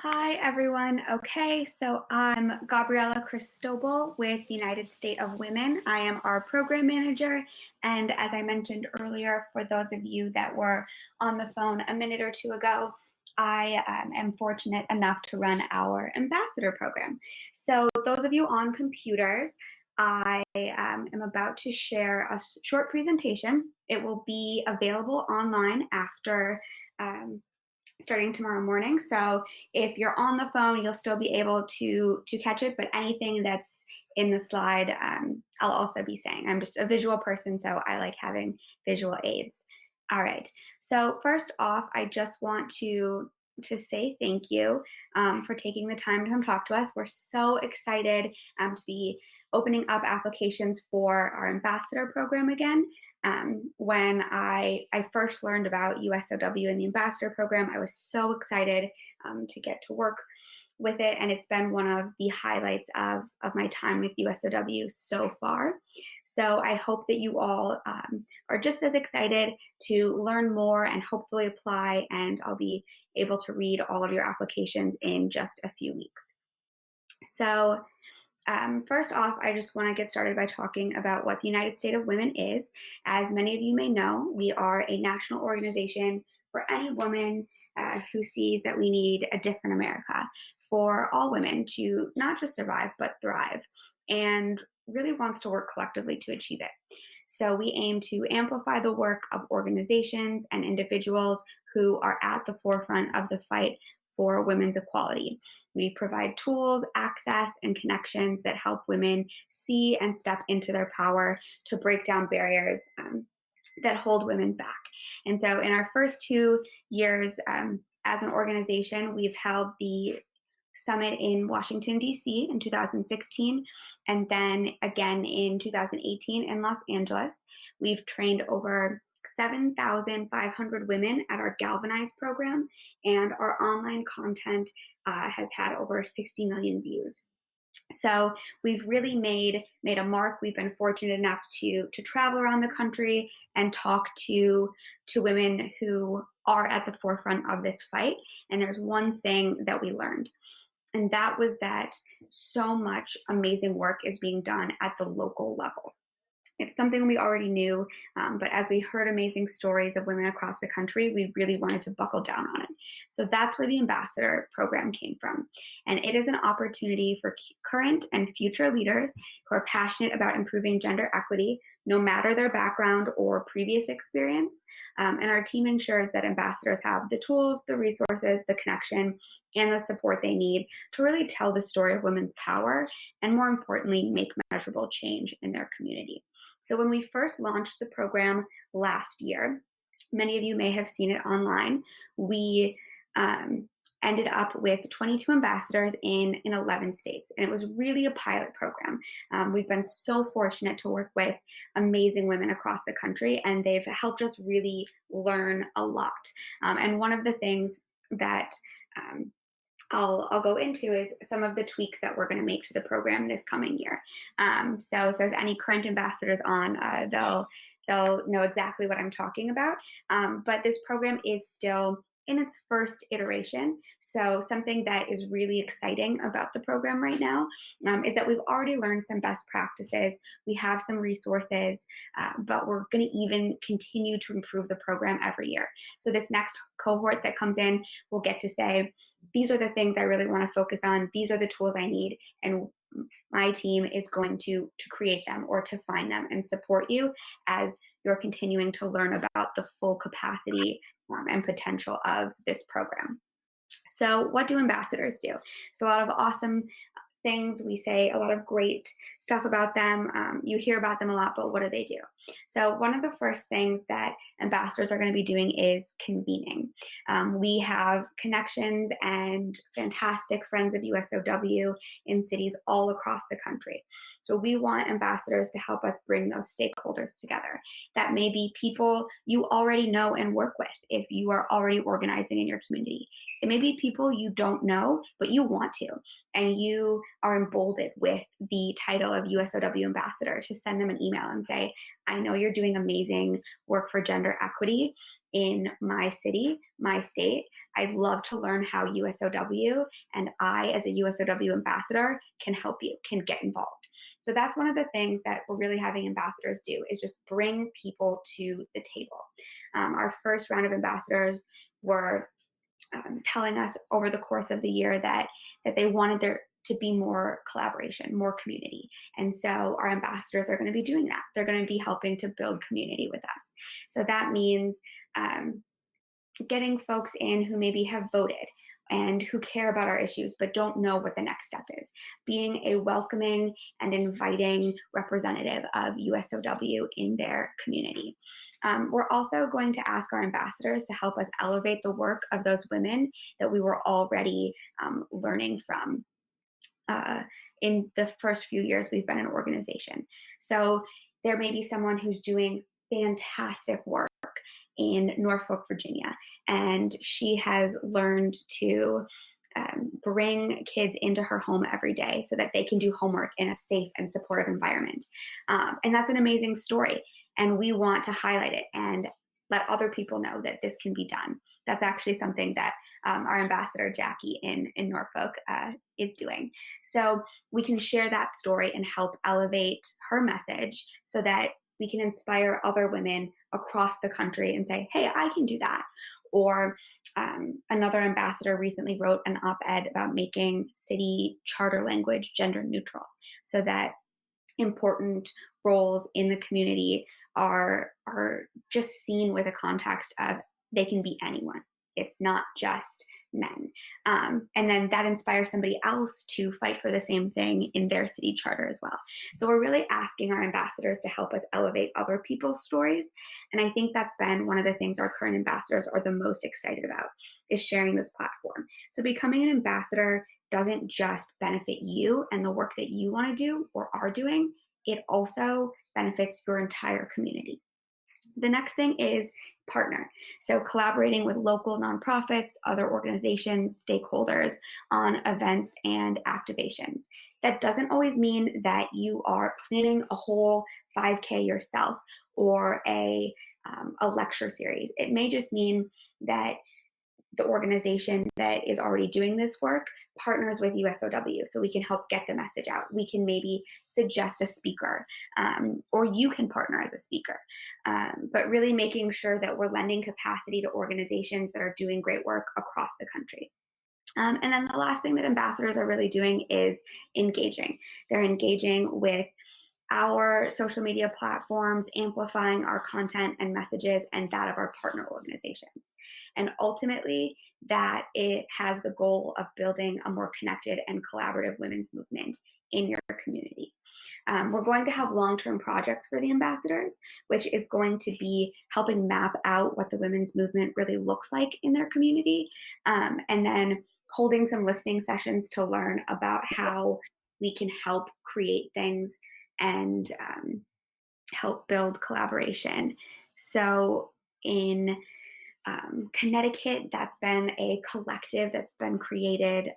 Hi, everyone. Okay, so I'm Gabriela Cristobal with the United States of Women. I am our program manager, and as I mentioned earlier, for those of you that were on the phone a minute or two ago, I am fortunate enough to run our ambassador program. So those of you on computers, I am about to share a short presentation. It will be available online after starting tomorrow morning. So if you're on the phone, you'll still be able to catch it, but anything that's in the slide, I'll also be saying. I'm just a visual person, so I like having visual aids. All right, so first off, I just want to say thank you for taking the time to come talk to us. We're so excited to be opening up applications for our ambassador program again. When I first learned about USOW and the ambassador program, I was so excited to get to work with it, and it's been one of the highlights of my time with USOW so far. So I hope that you all are just as excited to learn more and hopefully apply, and I'll be able to read all of your applications in just a few weeks. So first off, I just want to get started by talking about what the United States of Women is. As many of you may know, we are a national organization for any woman who sees that we need a different America, for all women to not just survive, but thrive, and really wants to work collectively to achieve it. So we aim to amplify the work of organizations and individuals who are at the forefront of the fight for women's equality. We provide tools, access, and connections that help women see and step into their power to break down barriers that hold women back. And so in our first 2 years as an organization, we've held the summit in Washington, D.C. in 2016, and then again in 2018 in Los Angeles. We've trained over 7,500 women at our Galvanize program, and our online content has had over 60 million views. So we've really made a mark. We've been fortunate enough to travel around the country and talk to women who are at the forefront of this fight. And there's one thing that we learned, and that was that so much amazing work is being done at the local level. It's something we already knew, but as we heard amazing stories of women across the country, we really wanted to buckle down on it. So that's where the ambassador program came from. And it is an opportunity for current and future leaders who are passionate about improving gender equity, no matter their background or previous experience. And our team ensures that ambassadors have the tools, the resources, the connection, and the support they need to really tell the story of women's power, and more importantly, make measurable change in their community. So when we first launched the program last year, many of you may have seen it online, we ended up with 22 ambassadors in 11 states. And it was really a pilot program. We've been so fortunate to work with amazing women across the country, and they've helped us really learn a lot. And one of the things that I'll go into is some of the tweaks that we're going to make to the program this coming year. So if there's any current ambassadors on, they'll know exactly what I'm talking about. But this program is still in its first iteration. So something that is really exciting about the program right now is that we've already learned some best practices. We have some resources, but we're going to even continue to improve the program every year. So this next cohort that comes in will get to say, these are the things I really want to focus on. These are the tools I need. And my team is going to create them or to find them and support you as you're continuing to learn about the full capacity and potential of this program. So what do ambassadors do? It's a lot of awesome things. We say a lot of great stuff about them. You hear about them a lot, but what do they do? So one of the first things that ambassadors are going to be doing is convening. We have connections and fantastic friends of USOW in cities all across the country. So we want ambassadors to help us bring those stakeholders together. That may be people you already know and work with if you are already organizing in your community. It may be people you don't know, but you want to, and you are emboldened with the title of USOW ambassador to send them an email and say, I know you're doing amazing work for gender equity in my city, my state. I'd love to learn how USOW and I, as a USOW ambassador, can help you, can get involved. So that's one of the things that we're really having ambassadors do, is just bring people to the table. Our first round of ambassadors were telling us over the course of the year that they wanted there to be more collaboration, more community. And so our ambassadors are going to be doing that. They're going to be helping to build community with us. So that means getting folks in who maybe have voted and who care about our issues but don't know what the next step is. Being a welcoming and inviting representative of USOW in their community. We're also going to ask our ambassadors to help us elevate the work of those women that we were already learning from in the first few years we've been an organization. So there may be someone who's doing fantastic work in Norfolk, Virginia, and she has learned to bring kids into her home every day so that they can do homework in a safe and supportive environment. And that's an amazing story. And we want to highlight it and let other people know that this can be done. That's actually something that our ambassador, Jackie, in Norfolk is doing. So we can share that story and help elevate her message so that we can inspire other women across the country and say, hey, I can do that. Or another ambassador recently wrote an op-ed about making city charter language gender neutral so that important roles in the community are just seen with a context of they can be anyone. It's not just men. And then that inspires somebody else to fight for the same thing in their city charter as well. So we're really asking our ambassadors to help us elevate other people's stories. And I think that's been one of the things our current ambassadors are the most excited about, is sharing this platform. So becoming an ambassador doesn't just benefit you and the work that you want to do or are doing, it also benefits your entire community. The next thing is partner. So collaborating with local nonprofits, other organizations, stakeholders on events and activations. That doesn't always mean that you are planning a whole 5K yourself or a lecture series. It may just mean that the organization that is already doing this work partners with USOW so we can help get the message out. We can maybe suggest a speaker, or you can partner as a speaker, but really making sure that we're lending capacity to organizations that are doing great work across the country. And then the last thing that ambassadors are really doing is engaging. They're engaging with our social media platforms, amplifying our content and messages and that of our partner organizations. And ultimately, that it has the goal of building a more connected and collaborative women's movement in your community. We're going to have long-term projects for the ambassadors, which is going to be helping map out what the women's movement really looks like in their community, and then holding some listening sessions to learn about how we can help create things and help build collaboration. So in Connecticut, that's been a collective that's been created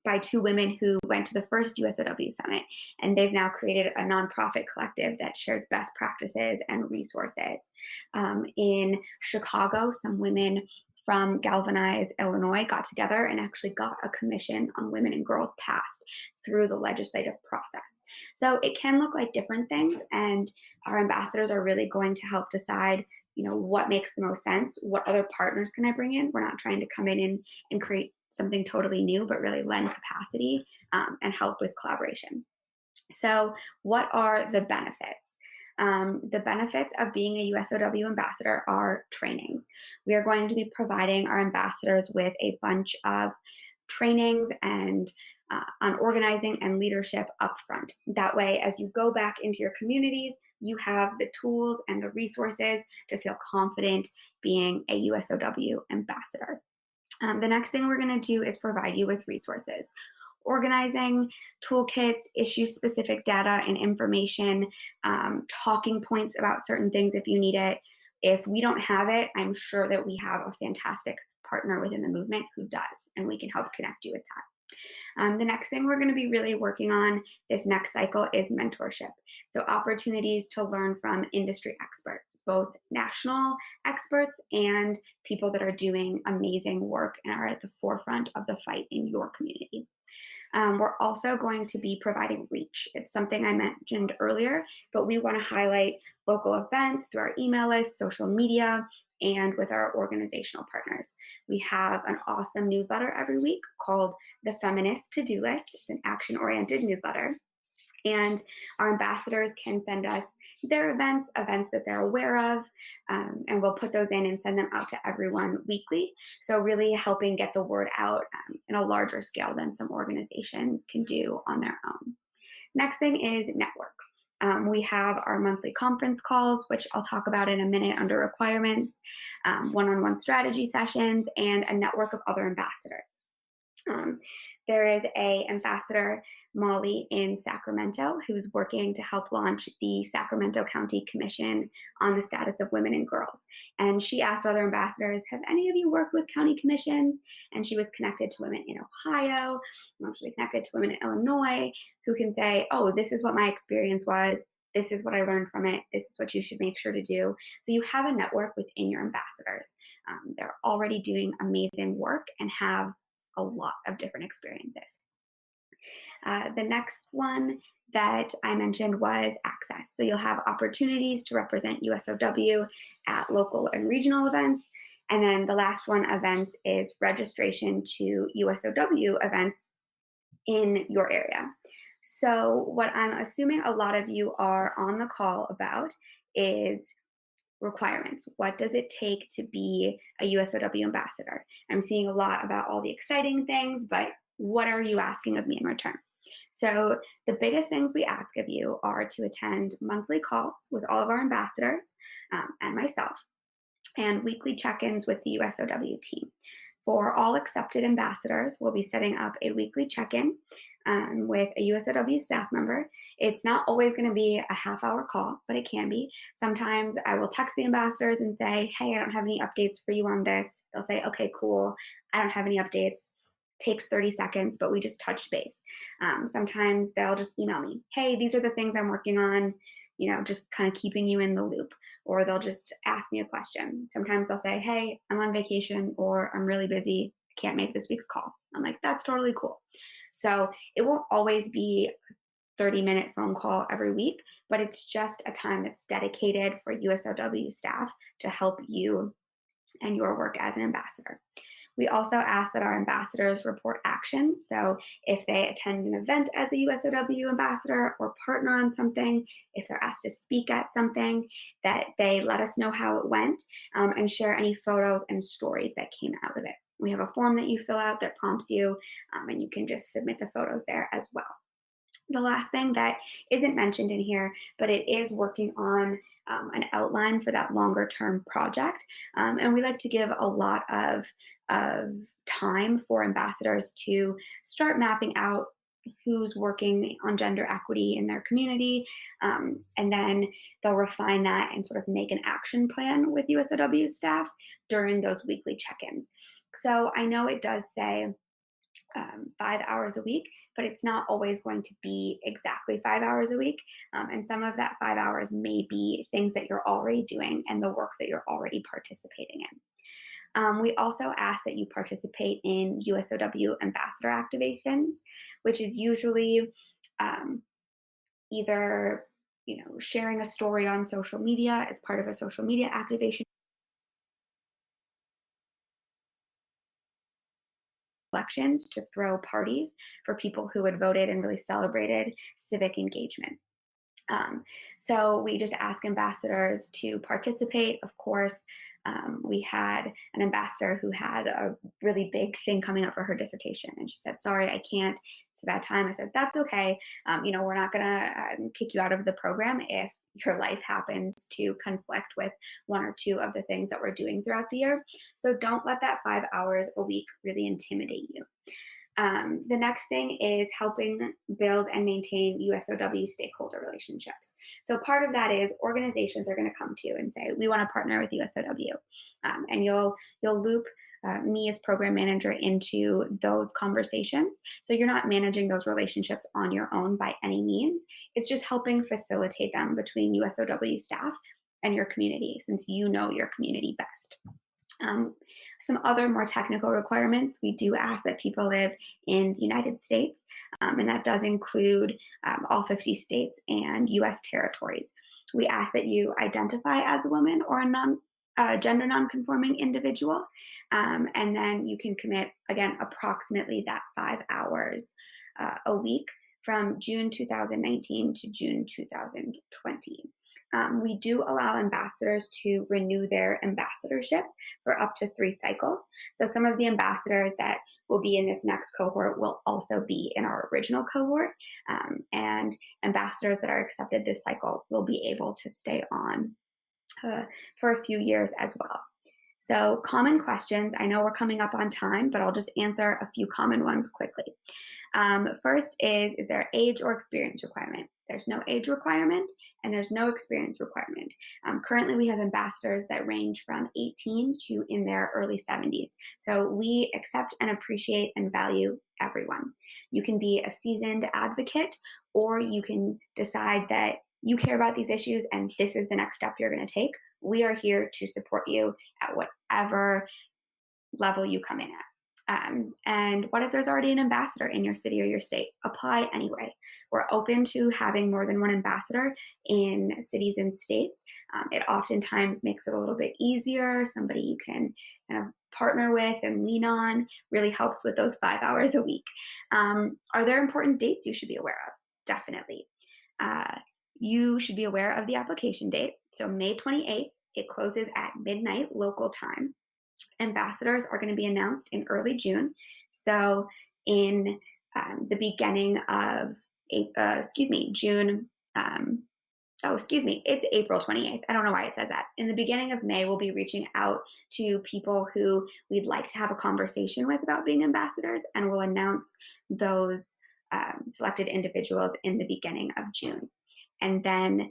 by two women who went to the first USOW summit, and they've now created a nonprofit collective that shares best practices and resources. In Chicago, some women from Galvanize, Illinois got together and actually got a commission on women and girls passed through the legislative process. So it can look like different things, and our ambassadors are really going to help decide, what makes the most sense, what other partners can I bring in. We're not trying to come in and create something totally new, but really lend capacity and help with collaboration. So what are the benefits? The benefits of being a USOW ambassador are trainings. We are going to be providing our ambassadors with a bunch of trainings and on organizing and leadership upfront. That way, as you go back into your communities, you have the tools and the resources to feel confident being a USOW ambassador. The next thing we're going to do is provide you with resources. Organizing toolkits, issue-specific data and information, talking points about certain things if you need it. If we don't have it, I'm sure that we have a fantastic partner within the movement who does, and we can help connect you with that. The next thing we're going to be really working on this next cycle is mentorship. So, opportunities to learn from industry experts, both national experts and people that are doing amazing work and are at the forefront of the fight in your community. We're also going to be providing reach. It's something I mentioned earlier, but we want to highlight local events through our email list, social media, and with our organizational partners. We have an awesome newsletter every week called the Feminist To-Do List. It's an action-oriented newsletter. And our ambassadors can send us their events that they're aware of, and we'll put those in and send them out to everyone weekly. So really helping get the word out in a larger scale than some organizations can do on their own. Next thing is network. We have our monthly conference calls, which I'll talk about in a minute under requirements, one-on-one strategy sessions, and a network of other ambassadors. There is a ambassador, Molly, in Sacramento, who's working to help launch the Sacramento County Commission on the Status of Women and Girls. And she asked other ambassadors, have any of you worked with county commissions? And she was connected to women in Ohio, actually connected to women in Illinois, who can say, oh, this is what my experience was. This is what I learned from it. This is what you should make sure to do. So you have a network within your ambassadors. They're already doing amazing work and have a lot of different experiences. The next one that I mentioned was access. So you'll have opportunities to represent USOW at local and regional events. And then the last one, events, is registration to USOW events in your area. So what I'm assuming a lot of you are on the call about is requirements. What does it take to be a USOW ambassador? I'm seeing a lot about all the exciting things, but what are you asking of me in return? So the biggest things we ask of you are to attend monthly calls with all of our ambassadors and myself, and weekly check-ins with the USOW team. For all accepted ambassadors, we'll be setting up a weekly check-in with a USOW staff member. It's not always going to be a half-hour call, but it can be. Sometimes I will text the ambassadors and say, hey, I don't have any updates for you on this. They'll say, okay, cool. I don't have any updates. Takes 30 seconds, but we just touched base. Sometimes they'll just email me, hey, these are the things I'm working on, just kind of keeping you in the loop. Or they'll just ask me a question. Sometimes they'll say, hey, I'm on vacation, or I'm really busy, I can't make this week's call. I'm like, that's totally cool. So it won't always be a 30-minute phone call every week, but it's just a time that's dedicated for USOW staff to help you and your work as an ambassador. We also ask that our ambassadors report actions. So if they attend an event as a USOW ambassador or partner on something, if they're asked to speak at something, that they let us know how it went and share any photos and stories that came out of it. We have a form that you fill out that prompts you, and you can just submit the photos there as well. The last thing that isn't mentioned in here, but it is working on an outline for that longer term project. And we like to give a lot of time for ambassadors to start mapping out who's working on gender equity in their community. And then they'll refine that and sort of make an action plan with USOW staff during those weekly check-ins. So I know it does say 5 hours a week, but it's not always going to be exactly 5 hours a week. And some of that 5 hours may be things that you're already doing and the work that you're already participating in. We also ask that you participate in USOW ambassador activations, which is usually either sharing a story on social media as part of a social media activation, elections to throw parties for people who had voted and really celebrated civic engagement. So we just ask ambassadors to participate. Of course, we had an ambassador who had a really big thing coming up for her dissertation, and she said, sorry, I can't, it's a bad time. I said, that's okay. We're not gonna kick you out of the program if your life happens to conflict with one or two of the things that we're doing throughout the year. So don't let that 5 hours a week really intimidate you. The next thing is helping build and maintain USOW stakeholder relationships. So part of that is organizations are going to come to you and say, we want to partner with USOW. And you'll loop me as program manager into those conversations. So you're not managing those relationships on your own by any means. It's just helping facilitate them between USOW staff and your community, since you know your community best. Some other more technical requirements, we do ask that people live in the United States, and that does include all 50 states and US territories. We ask that you identify as a woman or a gender nonconforming individual, and then you can commit, again, approximately that 5 hours a week from June 2019 to June 2020. We do allow ambassadors to renew their ambassadorship for up to 3 cycles. So some of the ambassadors that will be in this next cohort will also be in our original cohort, and ambassadors that are accepted this cycle will be able to stay on for a few years as well. So common questions, I know we're coming up on time, but I'll just answer a few common ones quickly. First is there age or experience requirement? There's no age requirement and there's no experience requirement. Currently we have ambassadors that range from 18 to in their early 70s. So we accept and appreciate and value everyone. You can be a seasoned advocate, or you can decide that you care about these issues and this is the next step you're going to take. We are here to support you at whatever level you come in at. And what if there's already an ambassador in your city or your state? Apply anyway. We're open to having more than one ambassador in cities and states. It oftentimes makes it a little bit easier, somebody you can kind of partner with and lean on, really helps with those 5 hours a week. Are there important dates you should be aware of? Definitely. You should be aware of the application date. So May 28th, it closes at midnight local time. Ambassadors are going to be announced in early June. So in the beginning of, June, it's April 28th. I don't know why it says that. In the beginning of May, we'll be reaching out to people who we'd like to have a conversation with about being ambassadors, and we'll announce those selected individuals in the beginning of June. And then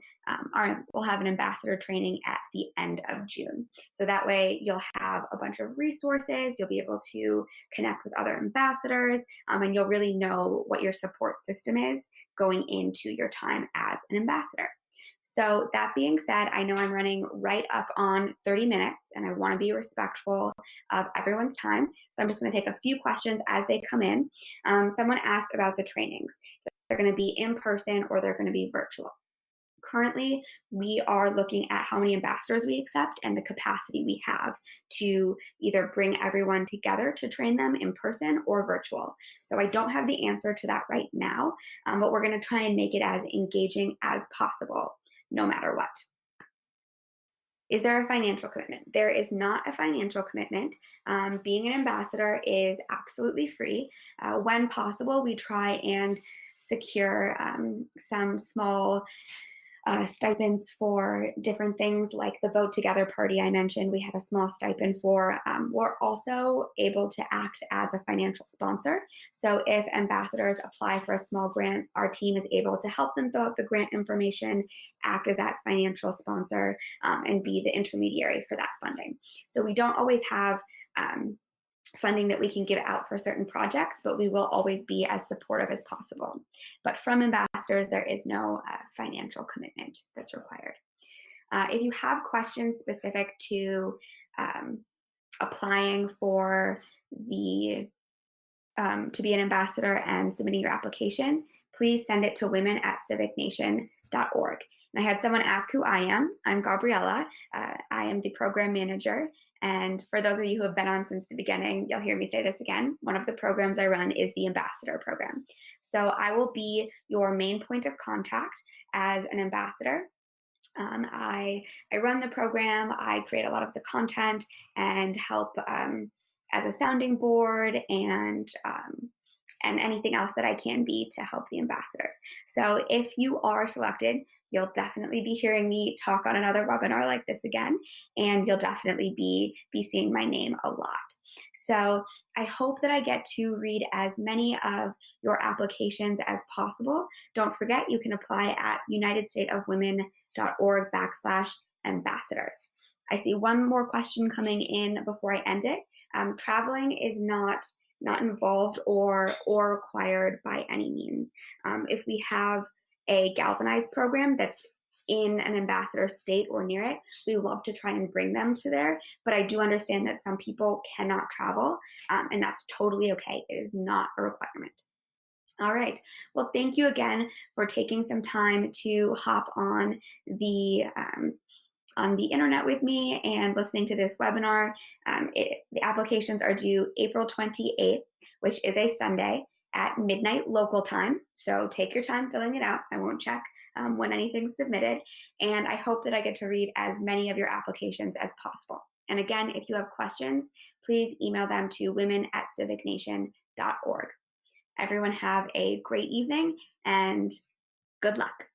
we'll have an ambassador training at the end of June. So that way you'll have a bunch of resources, you'll be able to connect with other ambassadors, and you'll really know what your support system is going into your time as an ambassador. So that being said, I know I'm running right up on 30 minutes and I want to be respectful of everyone's time. So I'm just going to take a few questions as they come in. Someone asked about the trainings. They're going to be in person or they're going to be virtual. Currently, we are looking at how many ambassadors we accept and the capacity we have to either bring everyone together to train them in person or virtual. So I don't have the answer to that right now, but we're going to try and make it as engaging as possible, no matter what. Is there a financial commitment? There is not a financial commitment. Being an ambassador is absolutely free. When possible, we try and secure some small stipends for different things like the Vote Together party I mentioned. We had a small stipend for. We're also able to act as a financial sponsor. So if ambassadors apply for a small grant, our team is able to help them fill out the grant information, act as that financial sponsor, and be the intermediary for that funding. So we don't always have funding that we can give out for certain projects, but we will always be as supportive as possible. But from ambassadors, there is no financial commitment that's required. If you have questions specific to applying for the to be an ambassador and submitting your application, please send it to women@civicnation.org. And I had someone ask who I am. I'm Gabriela. I am the program manager. And for those of you who have been on since the beginning, you'll hear me say this again. One of the programs I run is the ambassador program. So I will be your main point of contact as an ambassador. I run the program, I create a lot of the content and help as a sounding board and anything else that I can be to help the ambassadors. So if you are selected, you'll definitely be hearing me talk on another webinar like this again, and you'll definitely be seeing my name a lot. So I hope that I get to read as many of your applications as possible. Don't forget, you can apply at unitedstateofwomen.org/ambassadors. I see one more question coming in before I end it. Traveling is not involved or required by any means. If we have a galvanized program that's in an ambassador state or near it, we love to try and bring them to there. But I do understand that some people cannot travel, and that's totally okay. It is not a requirement. All right. Well, thank you again for taking some time to hop on the internet with me and listening to this webinar. The applications are due April 28th, which is a Sunday at midnight local time. So take your time filling it out. I won't check when anything's submitted. And I hope that I get to read as many of your applications as possible. And again, if you have questions, please email them to women@civicnation.org. Everyone have a great evening and good luck.